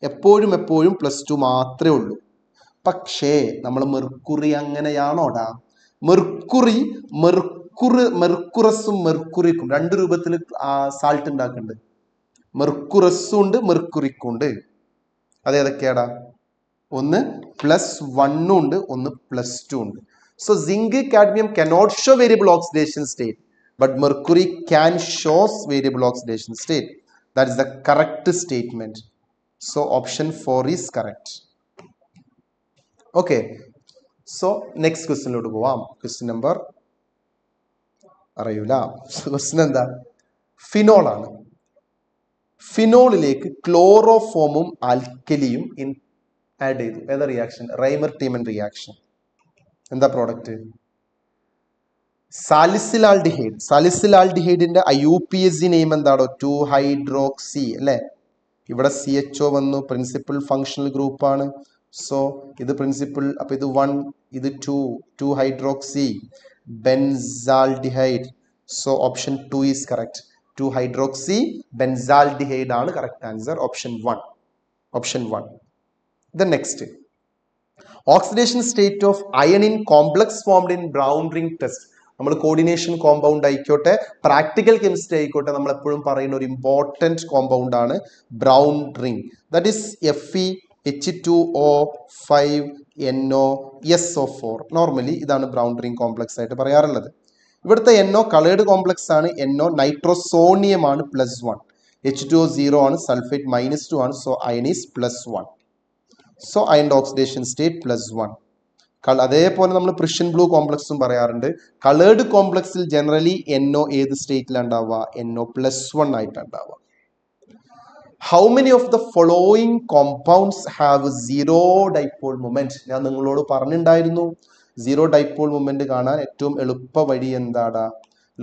എപ്പോഴും +2 മാത്രമേ ഉള്ളൂ. പക്ഷേ നമ്മൾ മെർക്കുറി അങ്ങനെയാണോടാ? മെർക്കുറസും മെർക്കുറിക്കും രണ്ട് രൂപത്തിൽ സാൾട്ട് ഉണ്ടാക്കുന്നുണ്ട്. മെർക്കുറസും ഉണ്ട്, മെർക്കുറിക്കും ഉണ്ട്. അതേതൊക്കെയാടാ? ഒന്ന് +1 ഉണ്ട്, ഒന്ന് +2 ഉണ്ട്. So zinc, cadmium cannot show variable oxidation state, but mercury can shows variable oxidation state. That is the correct statement. So option 4 is correct. Okay, so next ക്വസ്റ്റ്യനിലോട്ട് പോവാം. ക്വസ്റ്റ്യൻ നമ്പർ അറിയൂല. ക്വസ്റ്റ്യൻ എന്താ? ഫിനോൾ ആണ്. ഫിനോളിലേക്ക് ക്ലോറോഫോമും ആൽക്കലിയും add ചെയ്തു. ഏതാ റിയാക്ഷൻ? Reimer Tiemann reaction. എന്താ പ്രോഡക്റ്റ്? സാലിസിലാൽഡിഹൈഡ്. സാലിസിലാൽഡിഹൈഡിന്റെ IUPAC നെയിം എന്താണോ? 2-ഹൈഡ്രോക്സി അല്ലെ. ഇവിടെ CHO വന്നു, പ്രിൻസിപ്പൽ ഫങ്ഷണൽ ഗ്രൂപ്പ് ആണ്. സോ ഇത് പ്രിൻസിപ്പൽ, അപ്പൊ ഇത് 1, ഇത് two hydroxy benzaldehyde. So option 2 is correct. Two hydroxy benzaldehyde ആണ് correct answer. Option 1. The next, oxidation state of iron in complex formed in brown ring test. നമ്മൾ കോർഡിനേഷൻ കോമ്പൗണ്ട് ആയിക്കോട്ടെ, practical chemistry ആയിക്കോട്ടെ, നമ്മൾ എപ്പോഴും പറയുന്ന ഒരു ഇമ്പോർട്ടൻറ്റ് കോമ്പൗണ്ട് ആണ് brown ring. That is FeH2O5NO normally ഇതാണ് ബ്രൗൺ റിംഗ് കോംപ്ലക്സ് ആയിട്ട് പറയാറുള്ളത്. ഇവിടുത്തെ NO കളേർഡ് കോംപ്ലക്സ് ആണ്. NO നൈട്രോസോണിയം ആണ്, +1. H2O 0 ആണ്, സൾഫേറ്റ് -2 ആണ്. So iron is +1. സോ അയണിന്റെ ഓക്സിഡേഷൻ സ്റ്റേറ്റ് +1. അതേപോലെ നമ്മൾ പ്രിഷ്യൻ ബ്ലൂ കോംപ്ലക്സും പറയാറുണ്ട്. കളേർഡ് കോംപ്ലക്സിൽ ജനറലി NO ഏത് സ്റ്റേറ്റിലാണ് ഉണ്ടാവുക? NO +1 ആയിട്ടാണ് ഉണ്ടാവുക. How many of the following compounds have zero dipole moment? ഞാൻ നിങ്ങളോട് പറഞ്ഞിട്ടുണ്ടായിരുന്നു സീറോ ഡൈപോൾ മൊമെന്റ് കാണാൻ ഏറ്റവും എളുപ്പ വഴി എന്താടാ?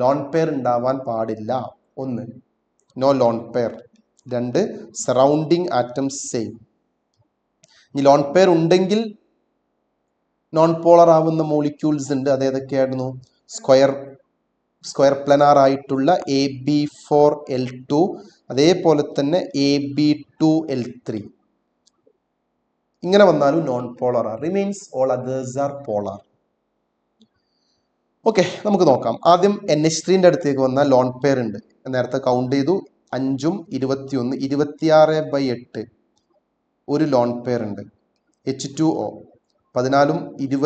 ലോൺ പെയർ ഉണ്ടാവാൻ പാടില്ല. ഒന്ന്, നോ ലോൺ പെയർ. രണ്ട്, സറൗണ്ടിങ് ആറ്റംസ് സെയിം. ഇനി ലോൺ പെയർ ഉണ്ടെങ്കിൽ നോൺ പോളർ ആവുന്ന മോളിക്യൂൾസ് ഉണ്ട്. അത് ഏതൊക്കെയായിരുന്നു? സ്ക്വയർ പ്ലനാർ ആയിട്ടുള്ള AB4L2, അതേപോലെ തന്നെ AB2L3. ഇങ്ങനെ വന്നാലും നോൺ പോളർ ആണ്. Remains all others are pallor. Okay, നമുക്ക് നോക്കാം. ആദ്യം NH3ന്റെ അടുത്തേക്ക് വന്നാൽ ലോൺ പെയർ ഉണ്ട്. നേരത്തെ കൗണ്ട് ചെയ്തു. 5ഉം 21, 26/8 ഒരു ലോൺ പെയർ ഉണ്ട്. H2O 14ഉം 6ഉം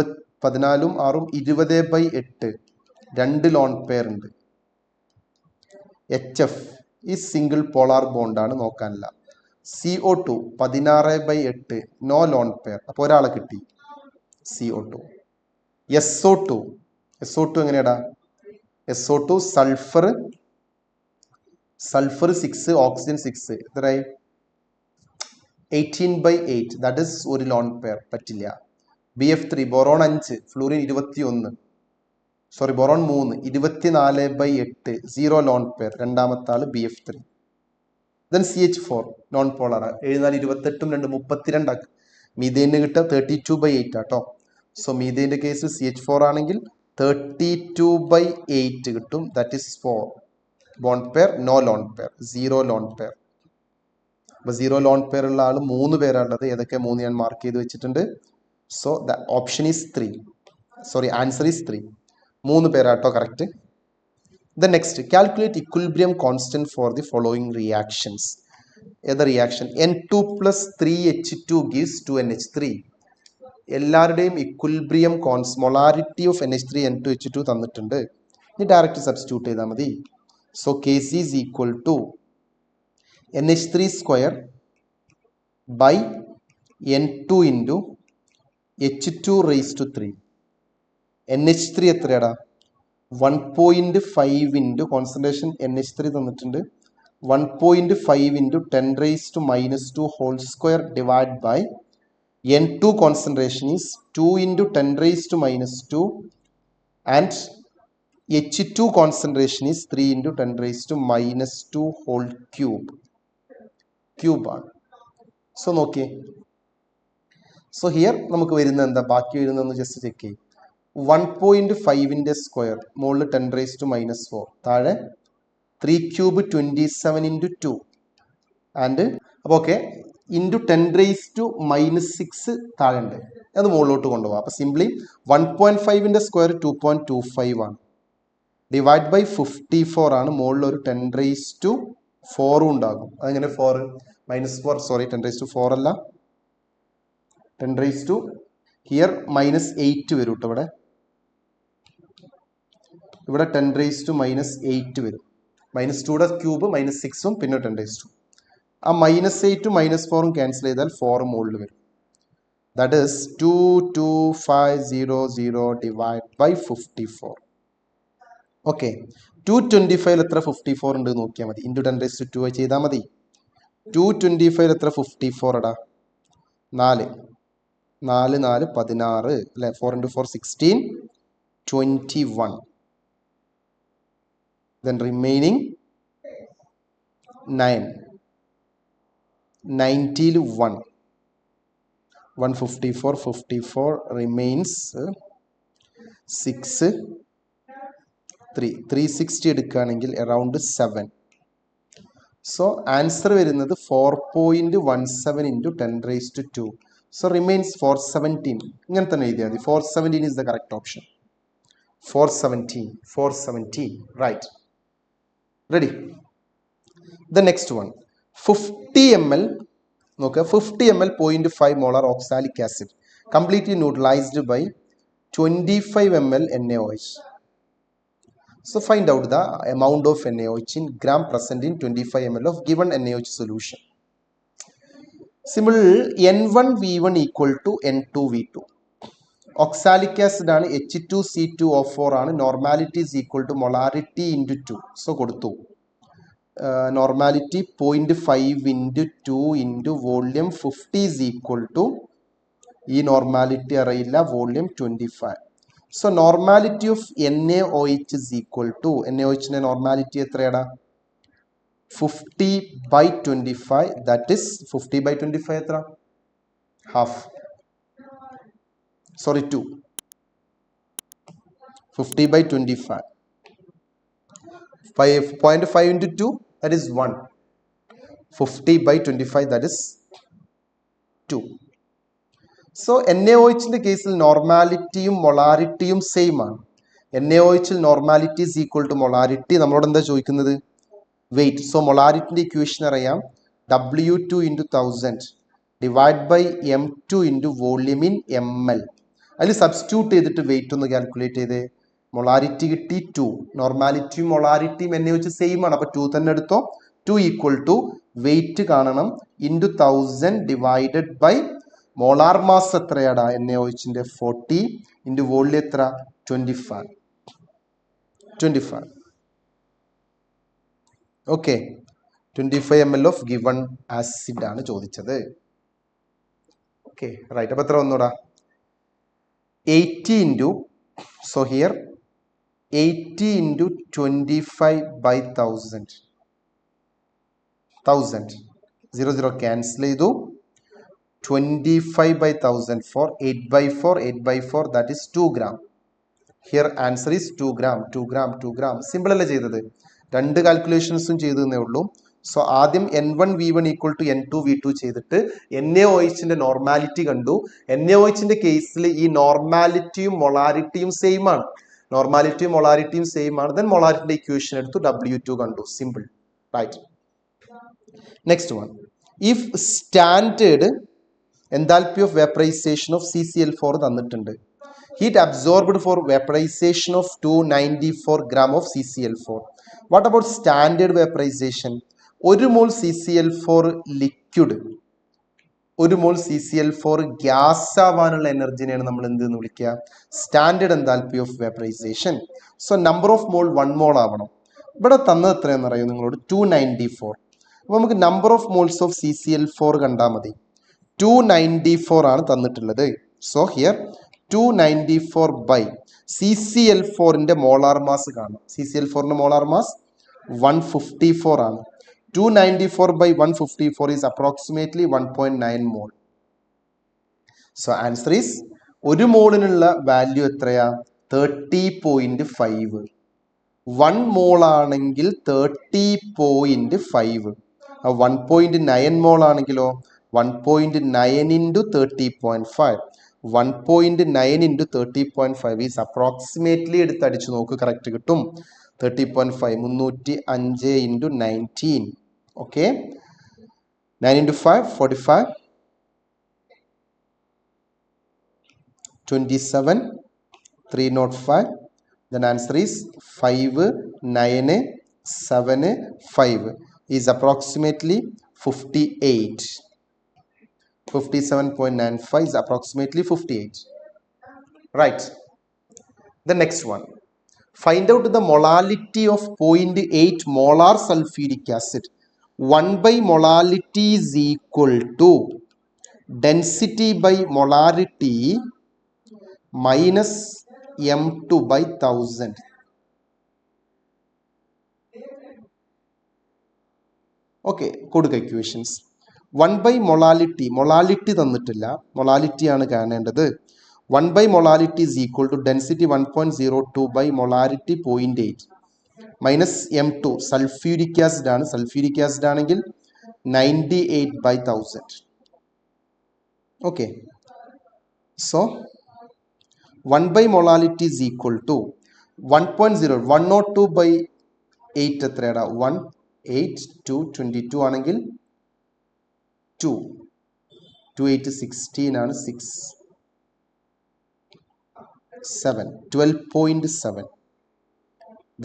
20/8 രണ്ട് ലോൺ പെയർ ഉണ്ട്. HF ഈ സിംഗിൾ പോളാർ ബോണ്ടാണ്, നോക്കാനില്ല. CO2 16/8 no lone pair. അപ്പോൾ ഒരാളെ കിട്ടി, CO2. SO2 എങ്ങനെയാടാ? SO2 സൾഫർ 6, ഓക്സിജൻ 6, എത്രയായി? 18/8. ദാറ്റ് ഇസ് ഒരു ലോൺ പെയർ, പറ്റില്ല. BF3 boron 5, fluorine 21, boron 3, 24/8 zero lone pair. രണ്ടാമത്തെ ആള് BF3. Then CH4 non pallor 74, 28ഉം 2 32 ആക്കി. മീതേന് കിട്ടുക 32/8 ആട്ടോ. സോ മീതേന്റെ കേസ് CH4 ആണെങ്കിൽ 32/8 കിട്ടും. That is 4 bond pair, no lone pair, zero lone pair. അപ്പൊ സീറോ ലോൺ പെയർ ഉള്ള ആള് 3 പേരാണുള്ളത്. ഏതൊക്കെ 3 ഞാൻ മാർക്ക് ചെയ്ത് വെച്ചിട്ടുണ്ട്. So the option is 3. Answer is 3. 3 പേരാട്ടോ correct. The next, calculate equilibrium constant for the following reactions. ഏതാ reaction? N2 + 3H2 gives 2NH3. എല്ലാവരുടെയും equilibrium molarity of NH3 N2H2 തന്നിട്ടുണ്ട്. ഇനി ഡയറക്റ്റ് സബ്സ്റ്റിറ്റ്യൂട്ട് ചെയ്താൽ മതി. So Kc is equal to NH3 square by N2 into H2 raised to 3. NH3 എത്രയാടാ? 1.5 into concentration NH3 തന്നിട്ടുണ്ട്. 1.5 into 10 raised to -2 whole square divided by N2 concentration is 2 into 10 raised to -2 and H2 concentration is 3 into 10 raised to -2 whole cube ആണ്. So നോക്കിയേ. So here നമുക്ക് വരുന്ന എന്താ? ബാക്കി വരുന്നതെന്ന് just check ചെയ്യും. 1.5ന്റെ square, മുകളിൽ 10 raised to -4, താഴെ 3 cube 27 into 2 ആൻഡ് അപ്പോൾ ഓക്കെ ഇൻറ്റു 10 raised to -6 താഴെ ഉണ്ട്. അത് മുകളിലോട്ട് കൊണ്ടുപോകാം. അപ്പോൾ സിംപ്ലി 1.5ന്റെ സ്ക്വയർ 2.25 ആണ്. ഡിവൈഡ് ബൈ 54 ആണ്. മുകളിൽ ഒരു 10 raised to 4 ഉണ്ടാകും. അതെങ്ങനെ 4 -4 10 raised to 4 അല്ല, 10 raised to ഹിയർ -8 വരും കേട്ടോ. ഇവിടെ 10 raised to -8 വരും. -2യുടെ ക്യൂബ് -6ഉം പിന്നെ 10 raised to. ആ -8 -4ഉം ക്യാൻസൽ ചെയ്താൽ 4 മുകളിൽ വരും. That is 22500 divide by 54. Okay, 225 എത്ര 54 ഉണ്ട് നോക്കിയാൽ മതി. ഇൻറ്റു 10 raised to 2 ചെയ്താൽ മതി. 225 എത്ര 54 എടാ? 4 4 4 16 അല്ലെ? 4 into 4 16, 21. Then remaining 9. 90 1. 154 54 remains 6 3. 360 എടുക്കുകയാണെങ്കിൽ around 7. സോ ആൻസർ വരുന്നത് 4.17 into 10 raised to 2. So remains 417. ഇങ്ങനെ തന്നെ എഴുതിയാൽ മതി. 417 is the correct option. 417. Right. Ready? The next one. 50 ml. നോക്കുക, 50 ml 0.5 molar oxalic acid completely neutralized by 25 ml NaOH. So find out the amount of NaOH in gram present in 25 ml of given NaOH solution. Simple, N1V1 equal to N2V2. Oxalic acid ആണ്, H2C2O4 ആണ്. Normality is equal to molarity into 2. So കൊടുത്തു. Normality 0.5 into 2 into volume 50 is equal to ഈ normality അറിയില്ല volume 25. So normality of NaOH is equal to NaOHന്റെ normality എത്രയാടാ 50/25 that is 50/25 എത്ര half sorry 2 50/25 0.5 into 2 that is 1 50/25 that is 2. So NaOHന്റെ കേസിൽ നോർമാലിറ്റിയും മൊളാരിറ്റിയും സെയിം ആണ്. NaOHൽ normality is equal to molarity. നമ്മളോട് എന്താ ചോദിക്കുന്നത് വെയിറ്റ്. സോ മൊളാരിറ്റിന്റെ ഇക്വേഷൻ അറിയാം W2 into 1000 divide by M2 into volume in ml. അതിൽ സബ്സ്റ്റിറ്റ്യൂട്ട് ചെയ്തിട്ട് വെയിറ്റ് ഒന്ന് കാൽക്കുലേറ്റ് ചെയ്തേ. മൊളാരിറ്റി കിട്ടി 2. നോർമാലിറ്റിയും മൊളാരിറ്റിയും NaOH സെയിം ആണ്. അപ്പോൾ 2 തന്നെ എടുത്തോ. 2 ഈക്വൽ ടു വെയിറ്റ് കാണണം into 1000 divided by molar mass എത്രയാടാ NaOHന്റെ 40 ഇൻറ്റു വോള്യം എത്ര 25. Okay 25 ml of given acid ആണ് ചോദിച്ചത്. Okay right. അപ്പോൾ എത്ര വന്നൂടാ 80 into so here 80 into 25/1000 0 cancel ചെയ്തു 25/1000 for 8/4 that is 2 gram. Here answer is 2 gram. Simple അല്ലേ ചെയ്തത്. രണ്ട് കാൽക്കുലേഷൻസും ചെയ്തതേ ഉള്ളൂ. സോ ആദ്യം N1V1 ഈക്വൽ ടു N2V2 ചെയ്തിട്ട് NaOHന്റെ നോർമാലിറ്റി കണ്ടു. NaOHന്റെ കേസിൽ ഈ നോർമാലിറ്റിയും മൊളാരിറ്റിയും സെയിം ആണ്. ദെൻ മൊളാരിറ്റിന്റെ ഇക്വേഷൻ എടുത്തു W2 കണ്ടു. Simple right. Next one. If standard enthalpy of vaporization of CCl4 തന്നിട്ടുണ്ട്. Heat absorbed for vaporization of 294 gram of CCl4. What about standard vaporization? 1 mole CCl4 liquid 1 mole CCl4 gas ആവാനുള്ള എനർജിനെയാണ് നമ്മൾ എന്തെന്ന് വിളിക്കുക standard enthalpy of vaporization. So number of mole 1 mole ആവണം. ഇവിടെ തന്നത് എത്രയാണെന്ന് അറിയോ നിങ്ങളോട് 294. അപ്പോൾ നമുക്ക് number of moles of CCl4 കണ്ടാൽ മതി. 294 ആണ് തന്നിട്ടുള്ളത്. സോ ഹിയർ 294 ബൈ CCl4ന്റെ മോളാർ മാസ് കാണാം. CCl4ന്റെ മോളാർ മാസ് 154 ആണ്. 294 by 154 is approximately 1.9 mole. So answer is 1 മോളിനുള്ള value എത്രയാ 30.5. 1 മോൾ ആണെങ്കിൽ 30.5. 1.9 മോൾ ആണെങ്കിലോ 1.9 into 30.5. 1.9 into 30.5 is approximately എടുത്തടിച്ചു നോക്ക് കറക്റ്റ് കിട്ടും. 30.5 305 into 19. Okay, 9 into 5 45 27 305. Then answer is 5 9 7 5 is approximately 58. 57.95 is approximately 58. Right. The next one. Find out the molality of 0.8 molar sulfuric acid. 1 by molality is equal to density by molarity minus M2 by 1000. Okay, കൊടുക്ക equations. 1 by molality തന്നിട്ടില്ല, molality ആണ് കാണേണ്ടത്. 1 by molality is equal to density 1.02 by molarity 0.8 minus M2 sulfuric acid ആണ്. sulfuric acid ആണെങ്കിൽ 98/1000. Okay, so 1 by molality is equal to 1.0 102 by 8 എത്രയാടാ 1 8 2 22 ആണെങ്കിൽ 2 2 8 16 ആണ് 6 7 12.7.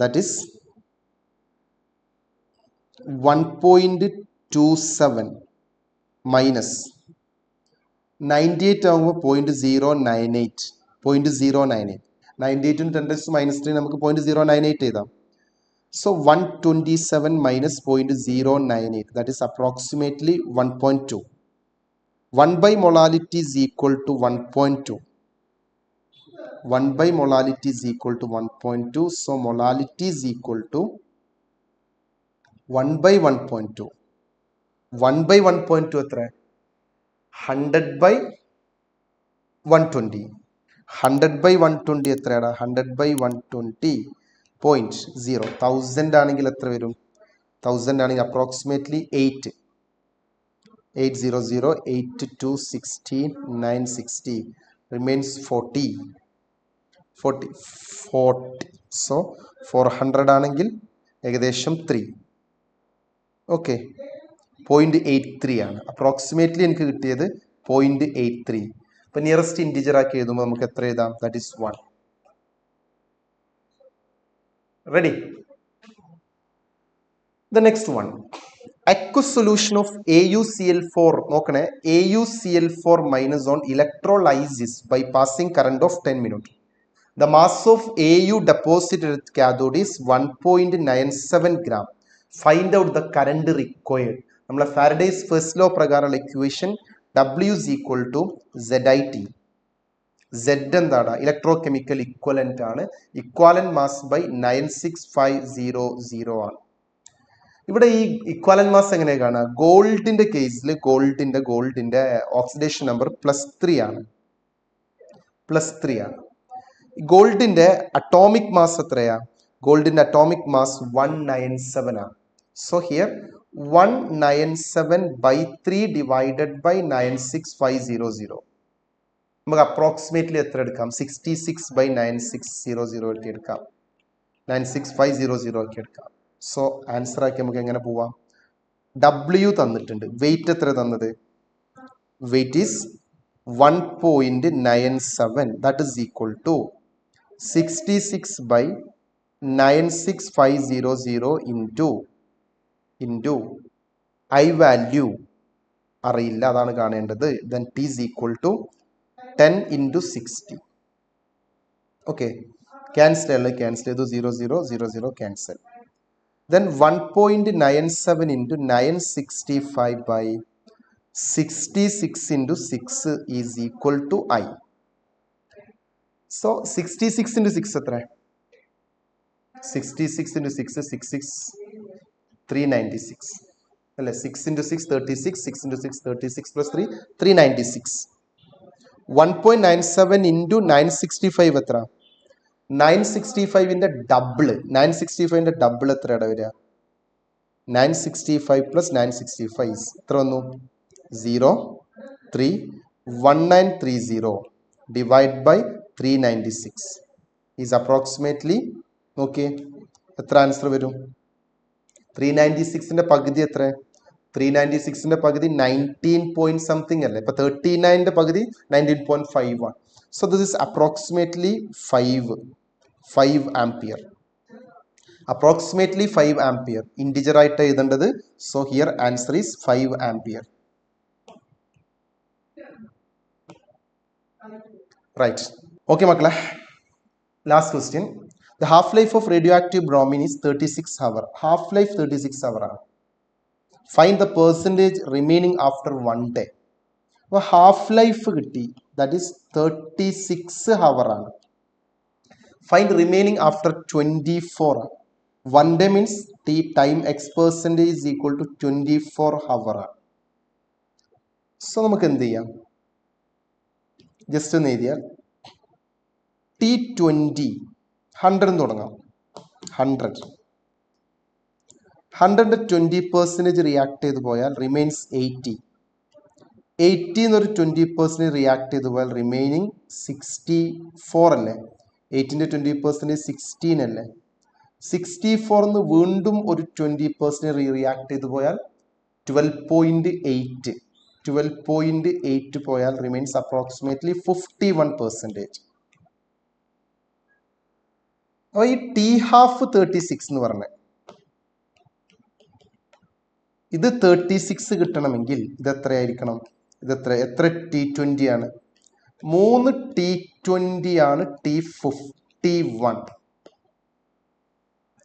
that is 1.27 minus 98 ആകുമ്പോൾ 0.098 98 10 - -3 നമുക്ക് 0.098 എഴുതാം. So 127 minus 0.098, that is approximately 1.2. 1 by molality is equal to 1.2. 1 by molality is equal to 1.2. So molality is equal to 1 by 1.2. 1 by 1.2 എത്ര? 100 by 120. 100 by 120 എത്രയാണ്? 100 by 120.0. 1000 ആണെങ്കിൽ എത്ര വരും? 1000 ആണെങ്കിൽ approximately 8. 800, 8 2 16, 960. Remains 40. 40. So 400 ആണെങ്കിൽ ഏകദേശം 3. ഓക്കെ, 0.83 ആണ്. അപ്രോക്സിമേറ്റ്ലി എനിക്ക് കിട്ടിയത് 0.83. ഇപ്പൊ നിയറസ്റ്റ് ഇൻറ്റിജർ ആക്കി എഴുതുമ്പോൾ നമുക്ക് എത്ര എഴുതാം? That is 1. Ready? The next one, aqueous solution of AuCl4. നോക്കണേ, AuCl4 minus on electrolysis by passing current of 10 minutes. The mass of Au deposited at cathode is 1.97 gram. Find out the current required. നമ്മളെ Faraday's first law പ്രകാരമുള്ള equation W is equal to ZIT. Z എന്താണ്? Electro chemical equivalent ആണ്. Equivalent mass by 96500 ആണ്. ഇവിടെ ഈ equivalent mass എങ്ങനെ കാണാം? ഗോൾഡിന്റെ കേസിൽ ഗോൾഡിന്റെ ഓക്സിഡേഷൻ നമ്പർ +3 ആണ്. +3 ആണ്. ഗോൾഡിന്റെ അറ്റോമിക് മാസ് എത്രയാ? ഗോൾഡിന്റെ അറ്റോമിക് മാസ് 197 ആണ്. So here 197 by 3 divided by 96500. നമുക്ക് അപ്രോക്സിമേറ്റ്ലി എത്ര എടുക്കാം? 66 by 9600 എടുക്കാം. 96500 ഒക്കെ എടുക്കാം. സോ ആൻസർ ആക്കി നമുക്ക് എങ്ങനെ പോവാം? W തന്നിട്ടുണ്ട്. വെയിറ്റ് എത്ര തന്നത്? Weight is 1.97. That is equal to 66 by 96500 into I value അറിയില്ല, അതാണ് കാണേണ്ടത്. Then T is equal to 10 into 60. Okay, cancel ചെയ്തു. 00 cancel. Then 1.97 into 965 by 66 into 6 is equal to I. So 66 into 6 എത്ര? 66 into 6 66 396 അല്ലേ? 6 into 6 36, 6 into 6 36 plus 3 396. 1.97 into 965 എത്ര? 965ന്റെ double. 965ന്റെ double എത്രയാണ് വരിക? 965 plus 965 എത്ര വന്നു? 0.31930 ഡിവൈഡ് ബൈ 396 ഈസ് അപ്രോക്സിമേറ്റ്ലി, നോക്കിയേ എത്ര ആൻസർ വരും? 396ന്റെ പകുതി എത്ര? 396ന്റെ പകുതി 19 പോയിന്റ് സംതിങ് അല്ലേ? ഇപ്പൊ 39ന്റെ പകുതി 19.5 ആണ്. So this is approximately 5 ampere. Approximately 5 ampere integer ആയിട്ട് എഴുതേണ്ടത്. So here answer is 5 ampere. Right. Okay മക്കളെ, last question. The half life of radioactive bromine is 36 hours. Half life 36 hours ആണ്. Find the percentage remaining after 1 day. അപ്പോൾ half life കിട്ടി, that is 36 hours ആണ്. Find remaining after 24 ആണ്. 1 day means time x percentage is equal to 24 hours ആണ്. So നമുക്ക് എന്ത് ചെയ്യാം? Just ഒന്ന് എഴുതിയാൽ T20 100 തുടങ്ങാം. 100ന്റെ 20% റിയാക്ട് ചെയ്ത് പോയാൽ റിമൈൻസ് 80. 80 എന്നൊരു 20% റിയാക്ട് ചെയ്ത് പോയാൽ റിമൈനിങ് 64 അല്ലേ? 8ന്റെ 20% 16 അല്ലേ? 64 എന്ന് വീണ്ടും ഒരു 20% റിയാക്ട് ചെയ്ത് പോയാൽ 12.8. 12.8 പോയാൽ റിമൈൻസ് അപ്രോക്സിമേറ്റ്ലി 51%. അപ്പോൾ ഈ T ഹാഫ് 36 എന്ന് പറഞ്ഞ ഇത് 36 കിട്ടണമെങ്കിൽ ഇത് എത്രയായിരിക്കണം? ഇത് എത്ര T20 ആണ്? 3 T20 ആണ് T51.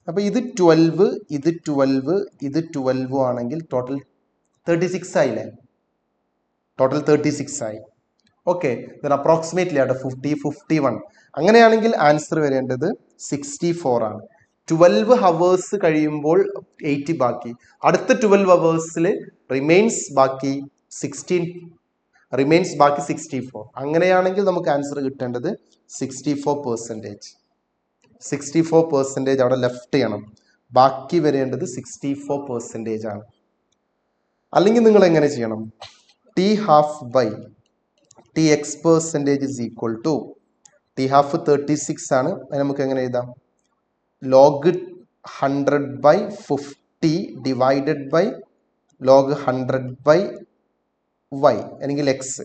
അപ്പോൾ ഇത് 12, ഇത് 12, ഇത് 12 ആണെങ്കിൽ ടോട്ടൽ 36 ആയില്ലേ? ടോട്ടൽ 36 ആയി. ഓക്കെ, അപ്രോക്സിമേറ്റ്ലി ആയിട്ട് 50, 51. അങ്ങനെയാണെങ്കിൽ ആൻസർ വരേണ്ടത് 64 ആണ്. 12 ഹവേഴ്സ് കഴിയുമ്പോൾ 80 ബാക്കി. അടുത്ത 12 ഹവേഴ്സിൽ റിമെയിൻസ് ബാക്കി 64. അങ്ങനെയാണെങ്കിൽ നമുക്ക് ആൻസർ കിട്ടേണ്ടത് 64%. 64% അവിടെ ലെഫ്റ്റ് ചെയ്യണം. ബാക്കി വരേണ്ടത് 64% ആണ്. അല്ലെങ്കിൽ നിങ്ങൾ എങ്ങനെ ചെയ്യണം? T half by T X percentage is equal to T half 36 ആണ്. അത് നമുക്ക് എങ്ങനെ എഴുതാം? Log 100/50 divided by log 100/y അല്ലെങ്കിൽ X.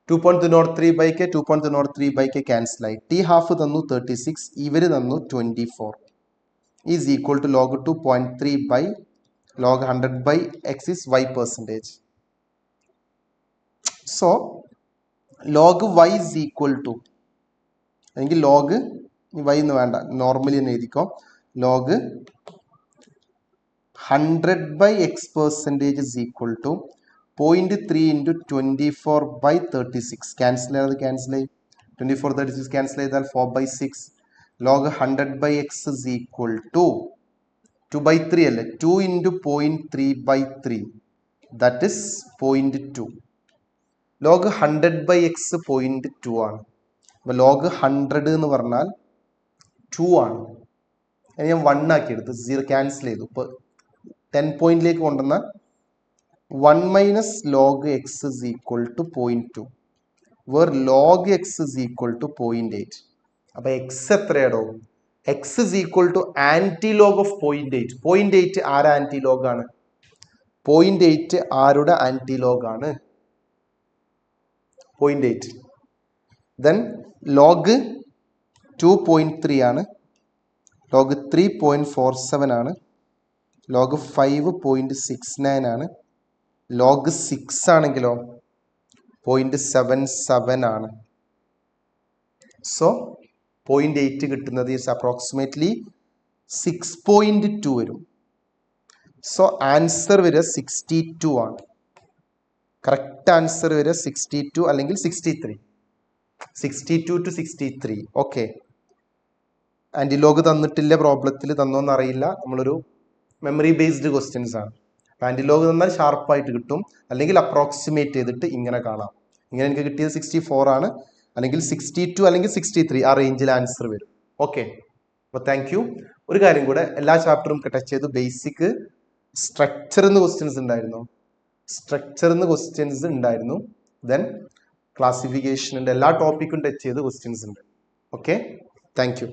2.03/k 2.03/k ക്യാൻസലായി. T half തന്നു 36, ഇവര് തന്നു 24 is equal to log 2.3 by log 100/x is y%. So log y is equal to, അല്ലെങ്കിൽ log y എന്ന് വേണ്ട, നോർമലി എന്ന് എഴുതിക്കോ. log 100/x% is equal to 0.3 into 24/36. Cancel ചെയ്ത് ക്യാൻസൽ ചെയ്യും. 24, 36 ക്യാൻസൽ ചെയ്താൽ 4/6. log 100/x is equal to 2/3 അല്ലേ? 2 into 0.3/3, that is 0.2. log 100/x 0.2 ആണ്. അപ്പോൾ log 100 എന്ന് പറഞ്ഞാൽ 2 ആണ്. ഇനി ഞാൻ 1 ആക്കി എടുത്ത് 0 ക്യാൻസൽ ചെയ്തു. ഇപ്പോൾ 10 പോയിന്റിലേക്ക് കൊണ്ടുവന്നാൽ 1 minus log x is equal to 0.2, where log x is equal to 0.8. അപ്പോൾ x എത്രയാടോ? x is equal to anti-log of 0.8. 0.8 ആരുടെ anti-log ആണ്? 0.8 ആരുടെ anti-log ആണ്? 0.8. Then log 2.3 ആണ്. log 3.47 ആണ്. log 5.69 ആണ്. log 6 ആണെങ്കിലോ 0.77 ആണ്. സോ 0.8 കിട്ടുന്നത് ഈസ് അപ്രോക്സിമേറ്റ്ലി 6.2 വരും. സോ ആൻസർ വരിക 62 ആണ്. കറക്റ്റ് ആൻസർ വരിക 62 അല്ലെങ്കിൽ 63. 62 to 63. ഓക്കെ, ആൻറ്റിലോഗ് തന്നിട്ടില്ല, പ്രോബ്ലത്തിൽ തന്നോന്ന് അറിയില്ല. നമ്മളൊരു മെമ്മറി ബേസ്ഡ് ക്വസ്റ്റ്യൻസ് ആണ്. ആൻറ്റിലോഗ് തന്നാൽ ഷാർപ്പായിട്ട് കിട്ടും, അല്ലെങ്കിൽ അപ്രോക്സിമേറ്റ് ചെയ്തിട്ട് ഇങ്ങനെ കാണാം. ഇങ്ങനെ എനിക്ക് കിട്ടിയത് 64 ആണ്, അല്ലെങ്കിൽ 62 അല്ലെങ്കിൽ 63, ആ റേഞ്ചിൽ ആൻസർ വരും. ഓക്കെ, അപ്പോൾ താങ്ക് യു. ഒരു കാര്യം കൂടെ, എല്ലാ ചാപ്റ്ററും ടച്ച് ചെയ്തു. ബേസിക് സ്ട്രക്ചറിന്ന് ക്വസ്റ്റ്യൻസ് ഉണ്ടായിരുന്നു. ദെൻ ക്ലാസിഫിക്കേഷൻ്റെ എല്ലാ ടോപ്പിക്കും ടച്ച് ചെയ്ത് ക്വസ്റ്റ്യൻസ് ഉണ്ട്. Okay, thank you.